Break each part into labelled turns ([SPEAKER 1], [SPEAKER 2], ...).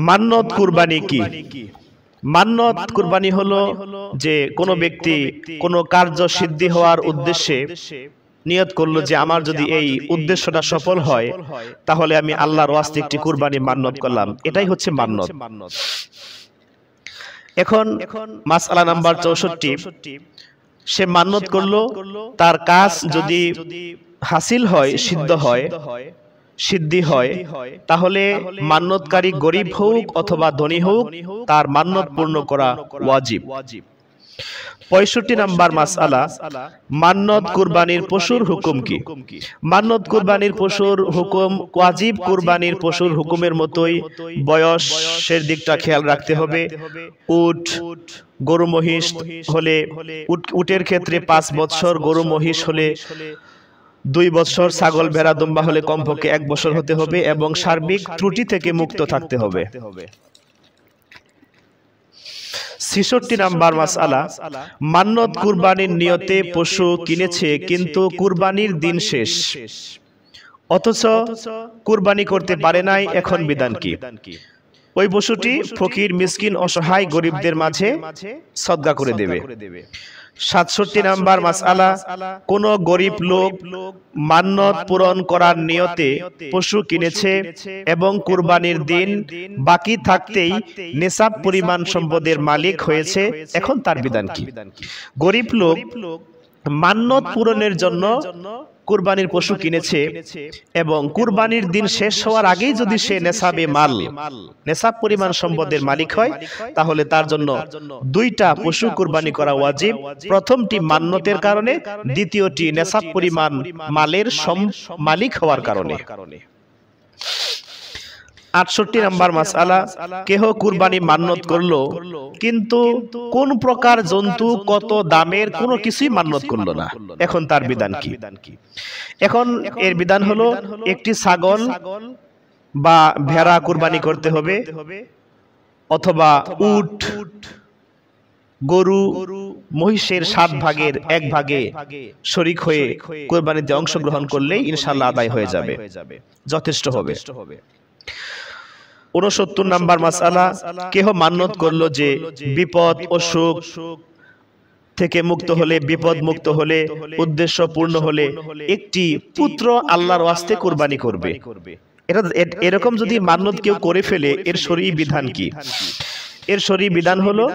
[SPEAKER 1] মান্নত কুরবানি কি? মান্নত কুরবানি হলো যে কোনো ব্যক্তি কোনো কার্য সিদ্ধি হওয়ার উদ্দেশ্যে নিয়ত করলো যে আমার যদি এই উদ্দেশ্যটা সফল হয় তাহলে আমি আল্লাহর ওয়াস্তে একটি কুরবানি মান্নত করলাম, এটাই হচ্ছে মান্নত। এখন মাসআলা নাম্বার 64, সে মান্নত করলো, তার কাজ যদি হাসিল হয়, সিদ্ধি হয়, তাহলে মান্নতকারী গরিব হোক অথবা ধনী হোক তার মান্নত পূর্ণ করা ওয়াজিব। 65 নাম্বার মাসআলা, মান্নত কুরবানির পশুর হুকুম কি? মান্নত কুরবানির পশুর হুকুম ওয়াজিব কুরবানির পশুর হুকুমের মতোই বয়সের দিকটা খেয়াল রাখতে হবে। উট, গরু মহিষ হলে উটের ক্ষেত্রে 5 বছর, গরু মহিষ হলে 2 বছর, ছাগল ভেড়া দুম্বা হলে কমপক্ষে 1 বছর হতে হবে এবং সার্বিক ত্রুটি থেকে মুক্ত থাকতে হবে। 66 নাম্বার মাসআলা, মান্নত কুরবানির নিয়তে পশু কিনেছে কিন্তু কুরবানির দিন শেষ অথচ কুরবানি করতে পারে নাই, এখন বিধান কি? ওই পশুটি ফকির, মিসকিন, অসহায় গরিবদের মাঝে সদকা করে দেবে। 67 নাম্বার মাসআলা, কোন গরিব লোক মান্নত পূরণ করার নিয়তে পশু কিনেছে এবং কুরবানির দিন বাকি থাকতেই নিসাব পরিমাণ সম্পদের মালিক হয়েছে, এখন তার বিধান কি? গরিব লোক মান্নত পূরণের জন্য কুরবানির পশু কিনেছে এবং কুরবানির দিন শেষ হওয়ার আগেই যদি সে নেসাব পরিমাণ সম্পদের মালিক হয় তাহলে তার জন্য 2টা পশু কুরবানি করা ওয়াজিব। প্রথমটি মান্নতের কারণে, দ্বিতীয়টি নেসাব পরিমাণ মালের মালিক হওয়ার কারণে। 68 নাম্বার মাসআলা, কেহ কুরবানি মান্নত করলো কিন্তু কোন প্রকার জন্তু, কত দামের কোনো কিছুই মান্নত করলো না, এখন তার বিধান কি? এখন এর বিধান হলো একটি ছাগল বা ভেড়া কুরবানি করতে হবে অথবা উট, গরু, মহিষের 7 ভাগের 1 ভাগে শরীক হয়ে কুরবানিতে অংশগ্রহণ করলেই ইনশাআল্লাহ আদায় হয়ে যাবে, যথেষ্ট হবে। 69 নাম্বার মাসআলা, কেহ মান্নত করলো যে বিপদ অসুখ থেকে মুক্ত হলে, বিপদ মুক্ত হলে, উদ্দেশ্য পূর্ণ হলে একটি পুত্র আল্লাহর ওয়াস্তে কুরবানি করবে। এরকম যদি মান্নত কেউ করে ফেলে এর শরঈ বিধান কি? এর শরঈ বিধান হলো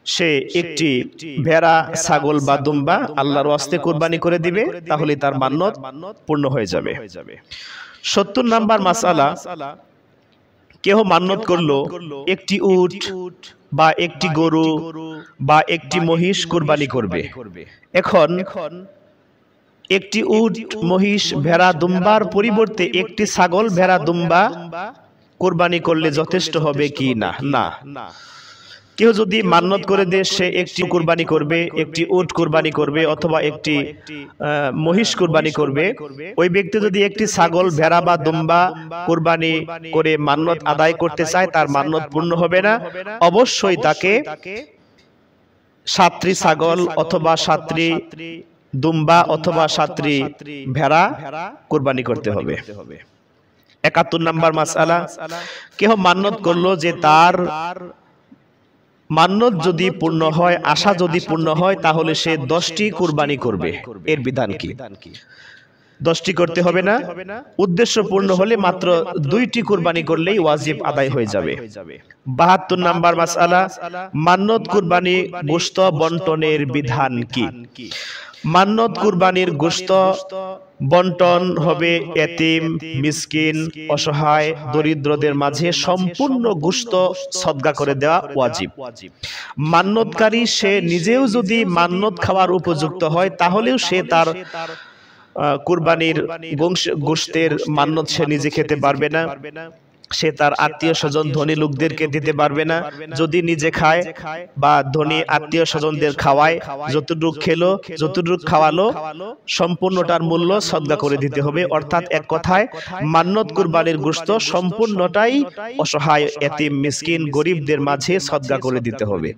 [SPEAKER 1] সে একটি ভেড়া, ছাগল বা দুম্বা আল্লাহর ওয়াস্তে কুরবানি করে দিবে, তাহলে তার মান্নত পূর্ণ হয়ে যাবে। 70 নাম্বার মাসআলা, কেহ মান্নত করলো একটি উট বা একটি গরু বা একটি মহিষ কুরবানি করবে। এখন একটি উট, মহিষ, ভেড়া, দুম্বার পরিবর্তে একটি ছাগল, ভেড়া, দুম্বা কুরবানি করলে যথেষ্ট হবে কি না? না। কেউ যদি মান্নত করে দেয় সে একটি কুরবানি করবে, একটি উট কুরবানি করবে অথবা একটি মহিষ কুরবানি করবে, ওই ব্যক্তি যদি একটি ছাগল, ভেড়া বা দুম্বা কুরবানি করে মান্নত আদায় করতে চায় তার মান্নত পূর্ণ হবে না। অবশ্যই তাকে 7টি ছাগল অথবা 7টি দুম্বা অথবা 7টি ভেড়া কুরবানি করতে হবে। 71 নাম্বার মাসআলা, কেহ মান্নত করলো যে তার মান্নত যদি পূর্ণ হয়, আশা যদি পূর্ণ হয় তাহলে সে 10টি কুরবানি করবে, এর বিধান কি? 10টি করতে হবে না, উদ্দেশ্য পূর্ণ হলে মাত্র 2টি কুরবানি করলেই ওয়াজিব আদায় হয়ে যাবে। 72 নাম্বার মাসআলা, মান্নত কুরবানি গোশত বন্টনের বিধান কি? মান্নত কুরবানির গোশত বন্টন হবে এতিম, মিসকিন, অসহায়, দরিদ্রদের মাঝে সম্পূর্ণ গোশত সদকা করে দেওয়া ওয়াজিব। মান্নতকারী সে নিজেও যদি মান্নত খাওয়ার উপযুক্ত হয় তাহলেও সে তার কুরবানির গোশতের মান্নত সে নিজে খেতে পারবে না, সে তার আত্মীয় স্বজন ধনী লোকদেরকে দিতে পারবে না। যদি নিজে খায় বা ধনী আত্মীয় স্বজনদের খাওয়ায়, যতটুকু খেলো, যতটুকু খাওয়ালো, সম্পূর্ণটার মূল্য সদকা করে দিতে হবে। অর্থাৎ এক কথায় মান্নত কুরবানির গোশত সম্পূর্ণটাই অসহায়, এতিম, মিসকিন, গরিবদের মাঝে সদকা করে দিতে হবে।